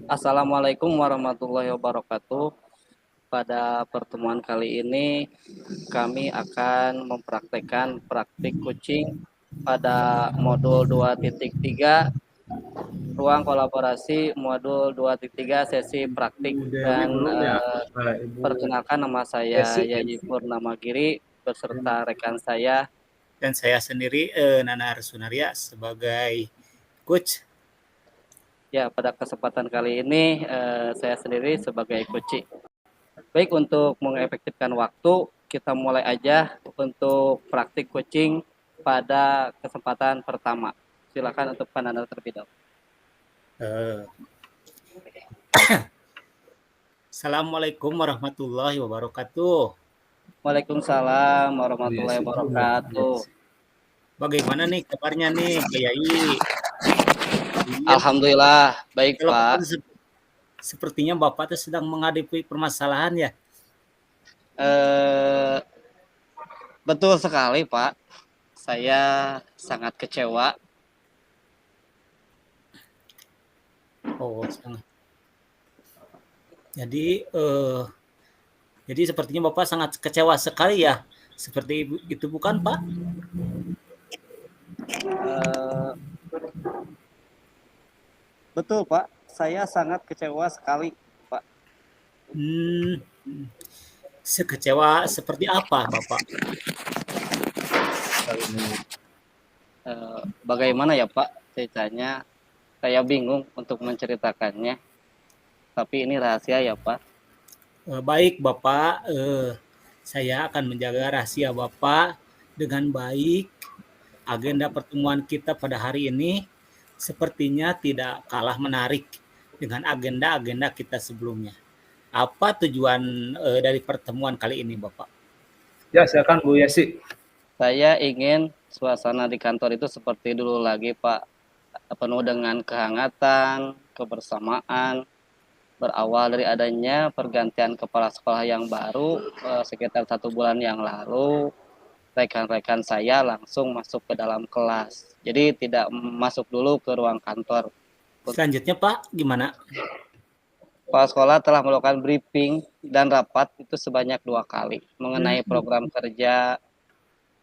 Assalamualaikum warahmatullahi wabarakatuh. Pada pertemuan kali ini, kami akan mempraktekkan praktik kucing pada modul 2.3, ruang kolaborasi modul 2.3 sesi praktik. Ibu Dewi Dan belum ya? Ibu perkenalkan, nama saya Desi. Yayi Purnamagiri beserta rekan saya. Dan saya sendiri Nana Arsunaria sebagai coach. Ya, pada kesempatan kali ini saya sendiri sebagai coach. Baik, untuk mengefektifkan waktu, kita mulai aja untuk praktik coaching pada kesempatan pertama. Silakan untuk Pananda terlebih dahulu. Assalamualaikum warahmatullahi wabarakatuh. Waalaikumsalam warahmatullahi wabarakatuh. Bagaimana nih kabarnya nih, Pak Yai? Alhamdulillah, baik Pak. Sepertinya Bapak tuh sedang menghadapi permasalahan ya? Betul sekali Pak. Saya sangat kecewa. Oh, sangat. Jadi sepertinya Bapak sangat kecewa sekali ya. Seperti itu bukan Pak? Betul Pak, saya sangat kecewa sekali Pak. Sekecewa seperti apa Bapak? Bagaimana ya Pak ceritanya? Saya bingung untuk menceritakannya. Tapi ini rahasia ya Pak. Baik Bapak, saya akan menjaga rahasia Bapak dengan baik. Agenda pertemuan kita pada hari ini sepertinya tidak kalah menarik dengan agenda-agenda kita sebelumnya. Apa tujuan dari pertemuan kali ini Bapak? Ya, silakan Bu Yesi. Saya ingin suasana di kantor itu seperti dulu lagi Pak. Penuh dengan kehangatan, kebersamaan. Berawal dari adanya pergantian kepala sekolah yang baru sekitar 1 bulan yang lalu, rekan-rekan saya langsung masuk ke dalam kelas. Jadi tidak masuk dulu ke ruang kantor. Selanjutnya Pak, gimana? Kepala sekolah telah melakukan briefing dan rapat itu sebanyak 2 kali mengenai program kerja.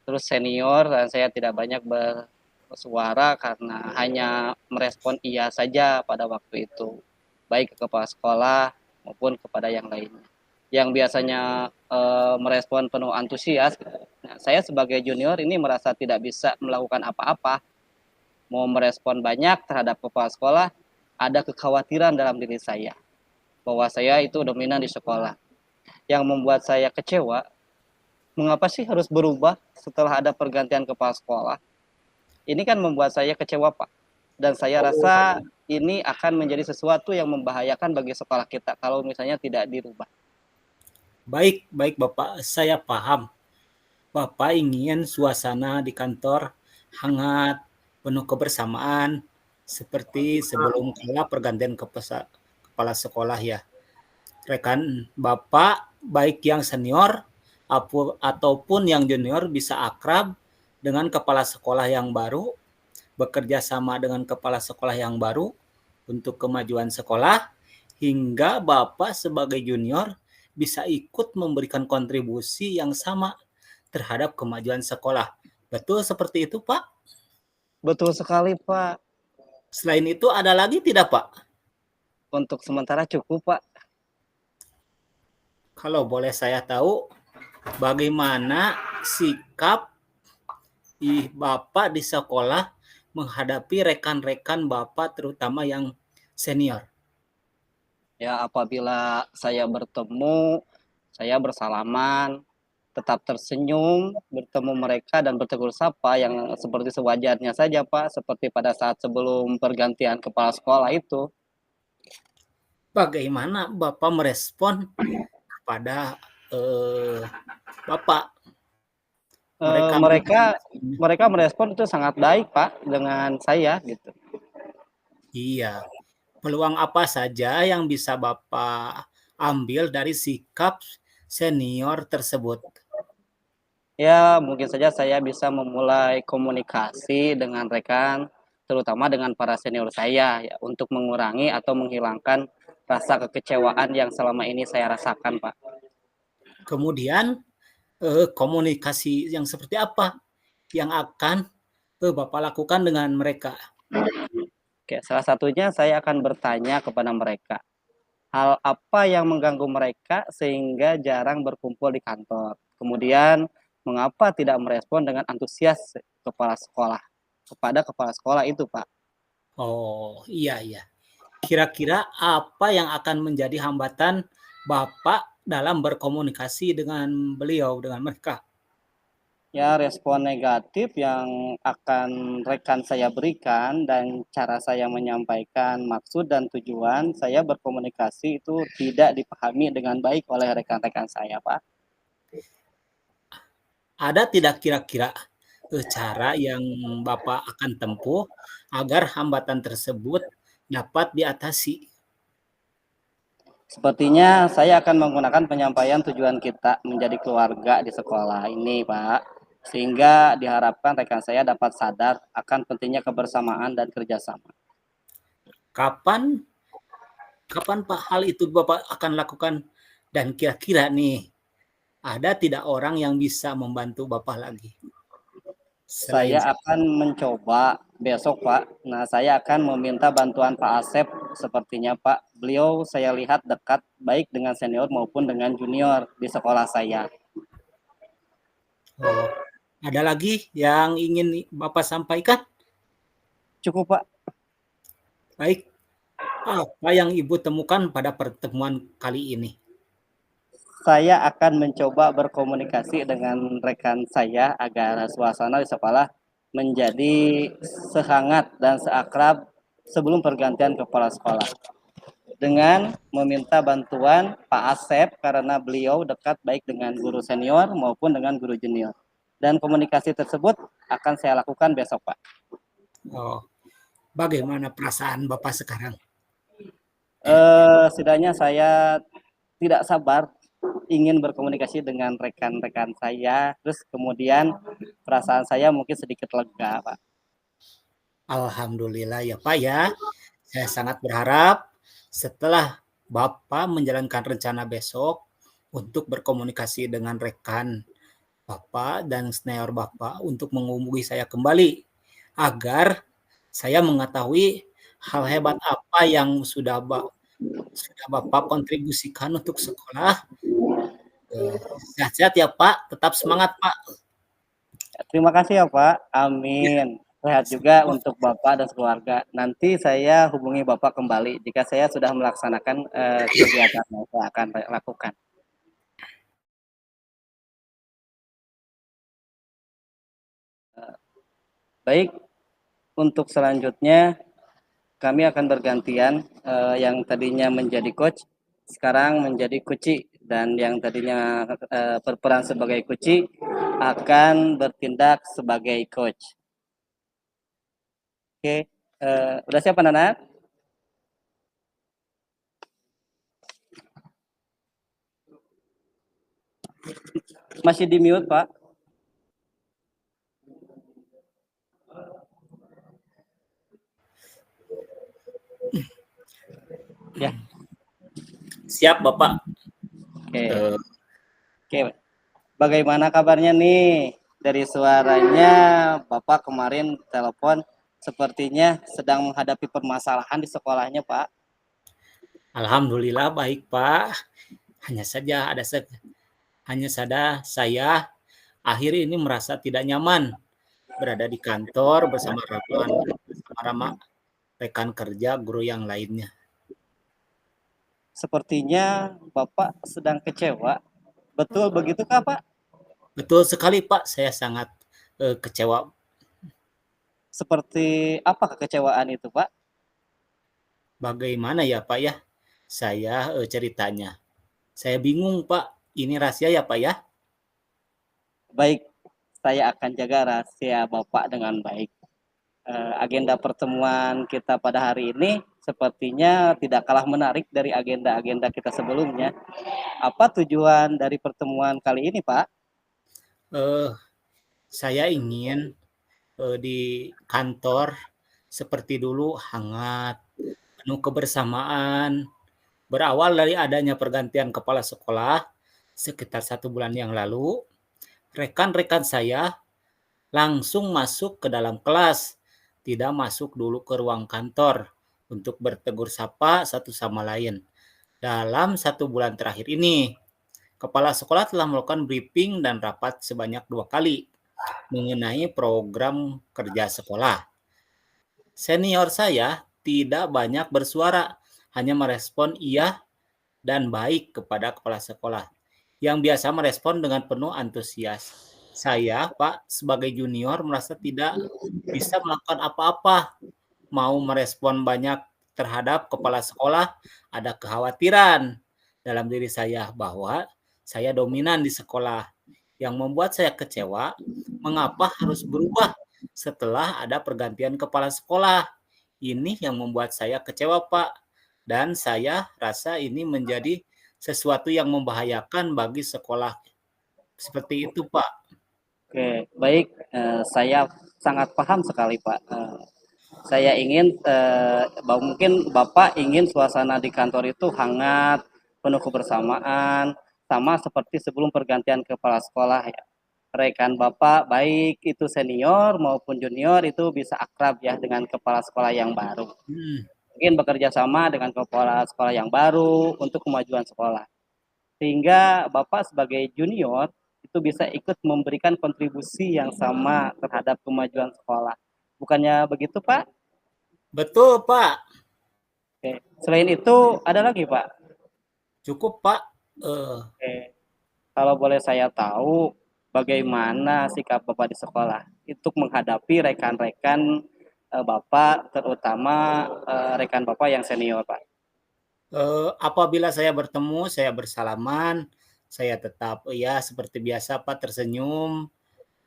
Terus senior dan saya tidak banyak bersuara karena hanya merespon iya saja pada waktu itu, baik ke kepala sekolah maupun kepada yang lainnya. Yang biasanya merespon penuh antusias, nah, saya sebagai junior ini merasa tidak bisa melakukan apa-apa. Mau merespon banyak terhadap kepala sekolah, ada kekhawatiran dalam diri saya bahwa saya itu dominan di sekolah. Yang membuat saya kecewa, mengapa sih harus berubah setelah ada pergantian kepala sekolah? Ini kan membuat saya kecewa Pak. Dan saya rasa ini akan menjadi sesuatu yang membahayakan bagi sekolah kita kalau misalnya tidak dirubah. Baik Bapak, saya paham. Bapak ingin suasana di kantor hangat, penuh kebersamaan, seperti sebelum kala pergantian kepala sekolah ya. Rekan Bapak, baik yang senior ataupun yang junior bisa akrab dengan kepala sekolah yang baru, bekerja sama dengan kepala sekolah yang baru untuk kemajuan sekolah, hingga Bapak sebagai junior bisa ikut memberikan kontribusi yang sama terhadap kemajuan sekolah. Betul seperti itu, Pak? Betul sekali, Pak. Selain itu ada lagi tidak, Pak? Untuk sementara cukup, Pak. Kalau boleh saya tahu, bagaimana sikap Bapak di sekolah menghadapi rekan-rekan Bapak terutama yang senior? Ya, apabila saya bertemu, saya bersalaman, tetap tersenyum, bertemu mereka dan bertegur sapa yang seperti sewajarnya saja, Pak, seperti pada saat sebelum pergantian kepala sekolah itu. Bagaimana Bapak merespon kepada Bapak? Mereka merespon itu sangat baik, Pak, dengan saya gitu. Iya. Peluang apa saja yang bisa Bapak ambil dari sikap senior tersebut? Ya, mungkin saja saya bisa memulai komunikasi dengan rekan terutama dengan para senior saya ya, untuk mengurangi atau menghilangkan rasa kekecewaan yang selama ini saya rasakan, Pak. Kemudian komunikasi yang seperti apa yang akan Bapak lakukan dengan mereka? Oke, salah satunya saya akan bertanya kepada mereka, hal apa yang mengganggu mereka sehingga jarang berkumpul di kantor. Kemudian, mengapa tidak merespon dengan antusias kepala sekolah kepada kepala sekolah itu, Pak? Oh, iya iya. Kira-kira apa yang akan menjadi hambatan Bapak dalam berkomunikasi dengan beliau, dengan mereka? Ya, respon negatif yang akan rekan saya berikan dan cara saya menyampaikan maksud dan tujuan saya berkomunikasi itu tidak dipahami dengan baik oleh rekan-rekan saya, Pak. Ada tidak kira-kira cara yang Bapak akan tempuh agar hambatan tersebut dapat diatasi? Sepertinya saya akan menggunakan penyampaian tujuan kita menjadi keluarga di sekolah ini, Pak. Sehingga diharapkan rekan saya dapat sadar akan pentingnya kebersamaan dan kerjasama. Kapan kapan Pak hal itu Bapak akan lakukan? Dan kira-kira nih, ada tidak orang yang bisa membantu Bapak lagi selain Saya akan mencoba besok, Pak. Nah, saya akan meminta bantuan Pak Asep. Sepertinya, Pak, beliau saya lihat dekat baik dengan senior maupun dengan junior di sekolah saya. Oh, ada lagi yang ingin Bapak sampaikan? Cukup, Pak. Baik, apa yang Ibu temukan pada pertemuan kali ini? Saya akan mencoba berkomunikasi dengan rekan saya agar suasana di sekolah menjadi sehangat dan seakrab sebelum pergantian kepala sekolah. Dengan meminta bantuan Pak Asep karena beliau dekat baik dengan guru senior maupun dengan guru junior. Dan komunikasi tersebut akan saya lakukan besok, Pak. Oh, bagaimana perasaan Bapak sekarang? Setidaknya saya tidak sabar ingin berkomunikasi dengan rekan-rekan saya, terus kemudian perasaan saya mungkin sedikit lega, Pak. Alhamdulillah ya Pak ya. Saya sangat berharap setelah Bapak menjalankan rencana besok untuk berkomunikasi dengan rekan Bapak dan senior Bapak untuk menghubungi saya kembali agar saya mengetahui hal hebat apa yang sudah Bapak kontribusikan untuk sekolah. Sehat-sehat ya Pak, tetap semangat Pak. Terima kasih ya, Pak. Amin. Sehat juga untuk Bapak dan keluarga. Nanti saya hubungi Bapak kembali jika saya sudah melaksanakan kegiatan yang saya akan lakukan. Baik, untuk selanjutnya kami akan bergantian, yang tadinya menjadi coach, sekarang menjadi kuci, dan yang tadinya berperan sebagai kuci akan bertindak sebagai coach. Oke, udah siap anak-anak? Masih di mute, Pak. Ya. Siap Bapak. Oke. Oke. Bagaimana kabarnya nih? Dari suaranya Bapak kemarin telepon sepertinya sedang menghadapi permasalahan di sekolahnya, Pak. Alhamdulillah baik Pak. Hanya saja saya akhir ini merasa tidak nyaman berada di kantor bersama rekan kerja guru yang lainnya. Sepertinya Bapak sedang kecewa. Betul begitukah, Pak? Betul sekali Pak, saya sangat kecewa. Seperti apa kekecewaan itu, Pak? Bagaimana ya Pak ya? Saya ceritanya. Saya bingung Pak, ini rahasia ya Pak ya? Baik, saya akan jaga rahasia Bapak dengan baik. Agenda pertemuan kita pada hari ini sepertinya tidak kalah menarik dari agenda-agenda kita sebelumnya. Apa tujuan dari pertemuan kali ini, Pak? Eh, saya ingin di kantor seperti dulu hangat, penuh kebersamaan. Berawal dari adanya pergantian kepala sekolah sekitar 1 bulan yang lalu, rekan-rekan saya langsung masuk ke dalam kelas, tidak masuk dulu ke ruang kantor untuk bertegur sapa satu sama lain. Dalam 1 bulan terakhir ini, kepala sekolah telah melakukan briefing dan rapat sebanyak 2 kali mengenai program kerja sekolah. Senior saya tidak banyak bersuara, hanya merespon iya dan baik kepada kepala sekolah, yang biasa merespon dengan penuh antusias. Saya, Pak, sebagai junior merasa tidak bisa melakukan apa-apa, mau merespon banyak terhadap kepala sekolah, ada kekhawatiran dalam diri saya bahwa saya dominan di sekolah, yang membuat saya kecewa mengapa harus berubah setelah ada pergantian kepala sekolah. Ini yang membuat saya kecewa, Pak, dan saya rasa ini menjadi sesuatu yang membahayakan bagi sekolah. Seperti itu, Pak. Oke, baik. Saya sangat paham sekali, Pak. Saya ingin, bahwa mungkin Bapak ingin suasana di kantor itu hangat, penuh kebersamaan, sama seperti sebelum pergantian kepala sekolah ya. Rekan Bapak, baik itu senior maupun junior, itu bisa akrab ya dengan kepala sekolah yang baru. Hmm, Mungkin bekerja sama dengan kepala sekolah yang baru untuk kemajuan sekolah. Sehingga Bapak sebagai junior itu bisa ikut memberikan kontribusi yang sama terhadap kemajuan sekolah. Bukannya begitu, Pak? betul, Pak. Oke. Selain itu ada lagi, Pak? Cukup, Pak. Oke. Kalau boleh saya tahu bagaimana sikap Bapak di sekolah untuk menghadapi rekan-rekan Bapak, terutama rekan Bapak yang senior, Pak. Apabila saya bertemu, saya bersalaman, saya tetap ya seperti biasa, Pak, tersenyum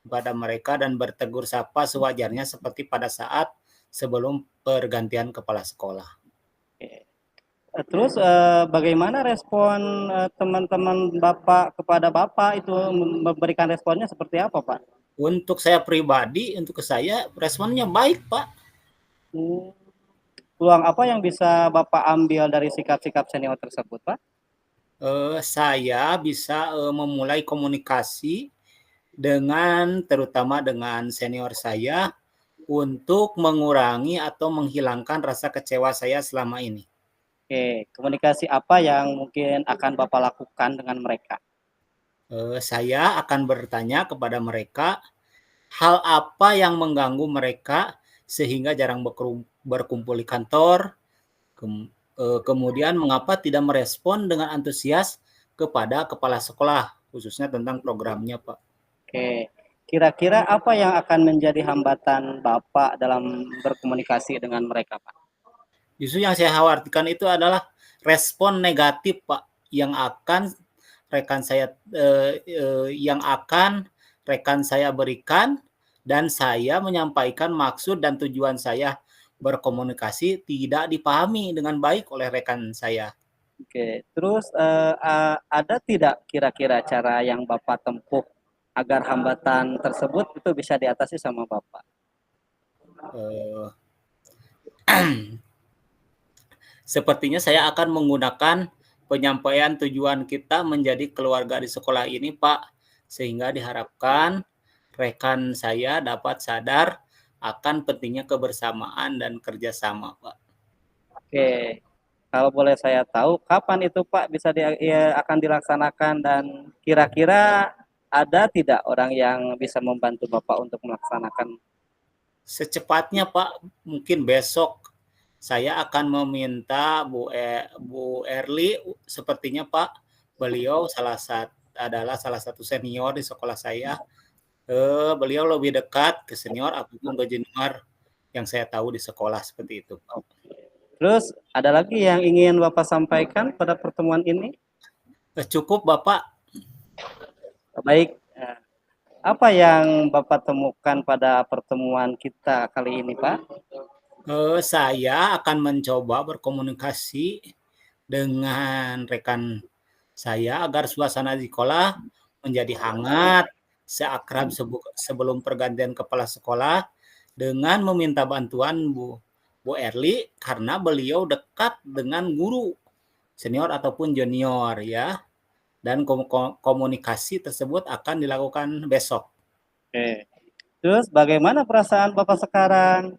kepada mereka dan bertegur sapa sewajarnya seperti pada saat sebelum pergantian kepala sekolah. Oke. Terus bagaimana respon teman-teman Bapak kepada Bapak itu memberikan responnya seperti apa, Pak? Untuk saya pribadi, untuk saya responnya baik, Pak. Hmm, Peluang apa yang bisa Bapak ambil dari sikap-sikap senior tersebut, Pak? Saya bisa memulai komunikasi dengan terutama dengan senior saya untuk mengurangi atau menghilangkan rasa kecewa saya selama ini. Oke, komunikasi apa yang mungkin akan Bapak lakukan dengan mereka? Saya akan bertanya kepada mereka hal apa yang mengganggu mereka sehingga jarang berkumpul di kantor, kemudian mengapa tidak merespon dengan antusias kepada kepala sekolah, khususnya tentang programnya, Pak. Oke, kira-kira apa yang akan menjadi hambatan Bapak dalam berkomunikasi dengan mereka, Pak? Justru yang saya khawatirkan itu adalah respon negatif, Pak, yang akan rekan saya berikan dan saya menyampaikan maksud dan tujuan saya berkomunikasi tidak dipahami dengan baik oleh rekan saya. Oke, terus ada tidak kira-kira cara yang Bapak tempuh agar hambatan tersebut itu bisa diatasi sama Bapak? Eh, Sepertinya saya akan menggunakan penyampaian tujuan kita menjadi keluarga di sekolah ini, Pak, sehingga diharapkan rekan saya dapat sadar akan pentingnya kebersamaan dan kerjasama, Pak. Oke, kalau boleh saya tahu kapan itu Pak bisa akan dilaksanakan dan kira-kira ada tidak orang yang bisa membantu Bapak untuk melaksanakan? Secepatnya, Pak, mungkin besok saya akan meminta Bu Erli, sepertinya Pak, beliau adalah salah satu senior di sekolah saya. Beliau lebih dekat ke senior ataupun ke junior yang saya tahu di sekolah seperti itu, Pak. Terus ada lagi yang ingin Bapak sampaikan pada pertemuan ini? Cukup, Bapak. Baik, apa yang Bapak temukan pada pertemuan kita kali ini, Pak? Saya akan mencoba berkomunikasi dengan rekan saya agar suasana di sekolah menjadi hangat, seakrab sebelum pergantian kepala sekolah, dengan meminta bantuan Bu Erli karena beliau dekat dengan guru senior ataupun junior ya. Dan komunikasi tersebut akan dilakukan besok. Oke. Terus bagaimana perasaan Bapak sekarang?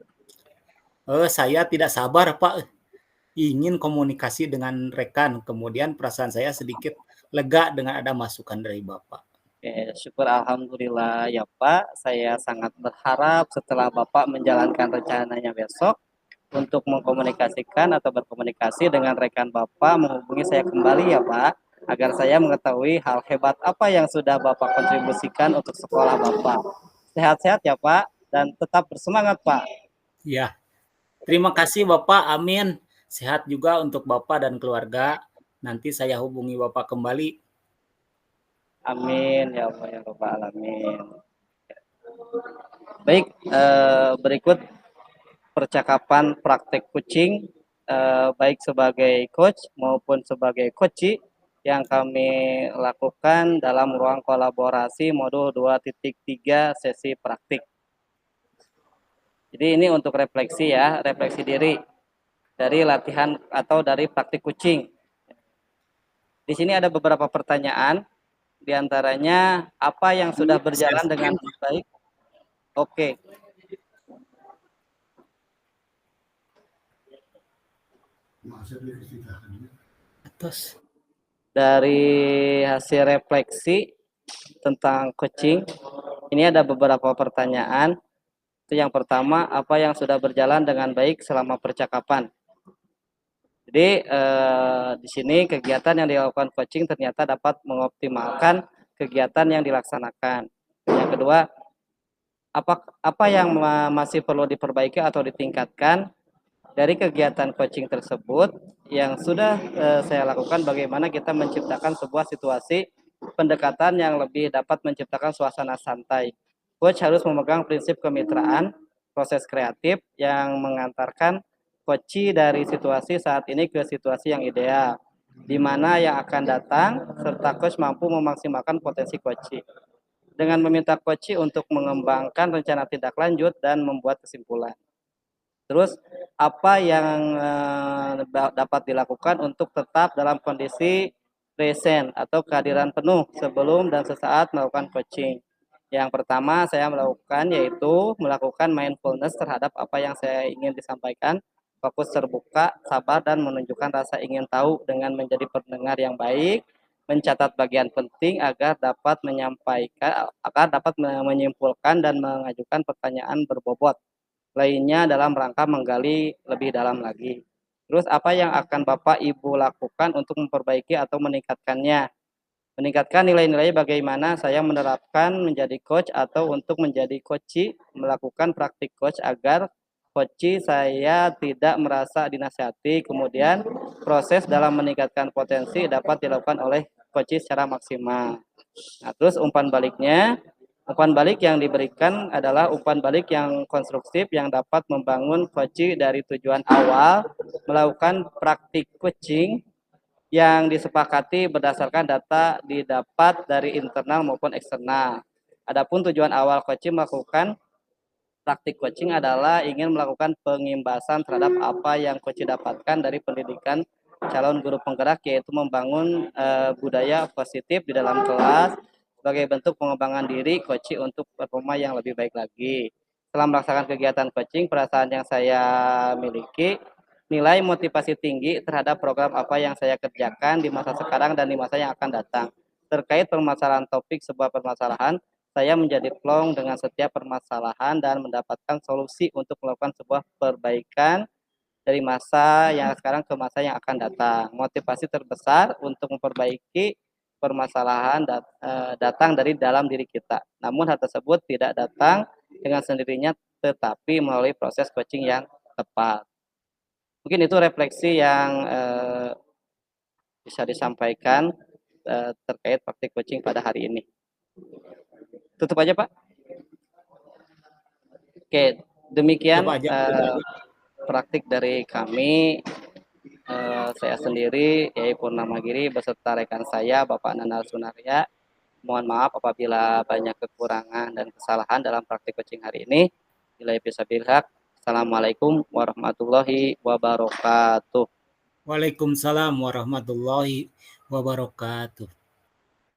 Saya tidak sabar Pak, ingin komunikasi dengan rekan. Kemudian perasaan saya sedikit lega dengan ada masukan dari Bapak. Oke, syukur alhamdulillah ya Pak. Saya sangat berharap setelah Bapak menjalankan rencananya besok untuk mengkomunikasikan atau berkomunikasi dengan rekan Bapak menghubungi saya kembali ya Pak, agar saya mengetahui hal hebat apa yang sudah Bapak kontribusikan untuk sekolah Bapak. Sehat-sehat ya Pak dan tetap bersemangat Pak. Ya, terima kasih Bapak, amin. Sehat juga untuk Bapak dan keluarga. Nanti saya hubungi Bapak kembali. Amin ya Allah ya Rabbal alamin. Baik, berikut percakapan praktek coaching baik sebagai coach maupun sebagai coachee yang kami lakukan dalam ruang kolaborasi modul 2.3 sesi praktik. Jadi ini untuk refleksi ya, refleksi diri dari latihan atau dari praktik coaching. Di sini ada beberapa pertanyaan, diantaranya apa yang sudah berjalan dengan baik? Oke. Atas. Dari hasil refleksi tentang coaching, ini ada beberapa pertanyaan. Itu yang pertama, apa yang sudah berjalan dengan baik selama percakapan? Jadi di sini kegiatan yang dilakukan coaching ternyata dapat mengoptimalkan kegiatan yang dilaksanakan. Yang kedua, apa yang masih perlu diperbaiki atau ditingkatkan dari kegiatan coaching tersebut yang sudah saya lakukan, bagaimana kita menciptakan sebuah situasi pendekatan yang lebih dapat menciptakan suasana santai. Coach harus memegang prinsip kemitraan, proses kreatif yang mengantarkan coachee dari situasi saat ini ke situasi yang ideal, di mana yang akan datang, serta coach mampu memaksimalkan potensi coachee. Dengan meminta coachee untuk mengembangkan rencana tindak lanjut dan membuat kesimpulan. Terus apa yang dapat dilakukan untuk tetap dalam kondisi present atau kehadiran penuh sebelum dan sesaat melakukan coaching. Yang pertama saya melakukan yaitu melakukan mindfulness terhadap apa yang saya ingin disampaikan, fokus terbuka, sabar dan menunjukkan rasa ingin tahu dengan menjadi pendengar yang baik, mencatat bagian penting agar dapat menyimpulkan dan mengajukan pertanyaan berbobot lainnya dalam rangka menggali lebih dalam lagi. Terus apa yang akan Bapak Ibu lakukan untuk memperbaiki atau meningkatkannya? Meningkatkan nilai-nilai bagaimana saya menerapkan menjadi coach atau untuk menjadi coachee, melakukan praktik coach agar coachee saya tidak merasa dinasihati, kemudian proses dalam meningkatkan potensi dapat dilakukan oleh coachee secara maksimal. Nah, terus umpan balik yang diberikan adalah umpan balik yang konstruktif yang dapat membangun coachee dari tujuan awal melakukan praktik coaching yang disepakati berdasarkan data didapat dari internal maupun eksternal. Adapun tujuan awal coaching melakukan praktik coaching adalah ingin melakukan pengimbasan terhadap apa yang coaching dapatkan dari pendidikan calon guru penggerak, yaitu membangun budaya positif di dalam kelas sebagai bentuk pengembangan diri coaching untuk performa yang lebih baik lagi. Setelah melaksanakan kegiatan coaching, perasaan yang saya miliki nilai motivasi tinggi terhadap program apa yang saya kerjakan di masa sekarang dan di masa yang akan datang. Terkait permasalahan topik sebuah permasalahan, saya menjadi plong dengan setiap permasalahan dan mendapatkan solusi untuk melakukan sebuah perbaikan dari masa yang sekarang ke masa yang akan datang. Motivasi terbesar untuk memperbaiki permasalahan datang dari dalam diri kita. Namun hal tersebut tidak datang dengan sendirinya, tetapi melalui proses coaching yang tepat. Mungkin itu refleksi yang bisa disampaikan terkait praktik coaching pada hari ini. Tutup aja Pak. Oke, demikian praktik dari kami. Saya sendiri, Yai Purnamagiri, beserta rekan saya, Bapak Nanal Sunaria. Mohon maaf apabila banyak kekurangan dan kesalahan dalam praktik coaching hari ini. billahi bisabil haq. Assalamualaikum warahmatullahi wabarakatuh. Waalaikumsalam warahmatullahi wabarakatuh.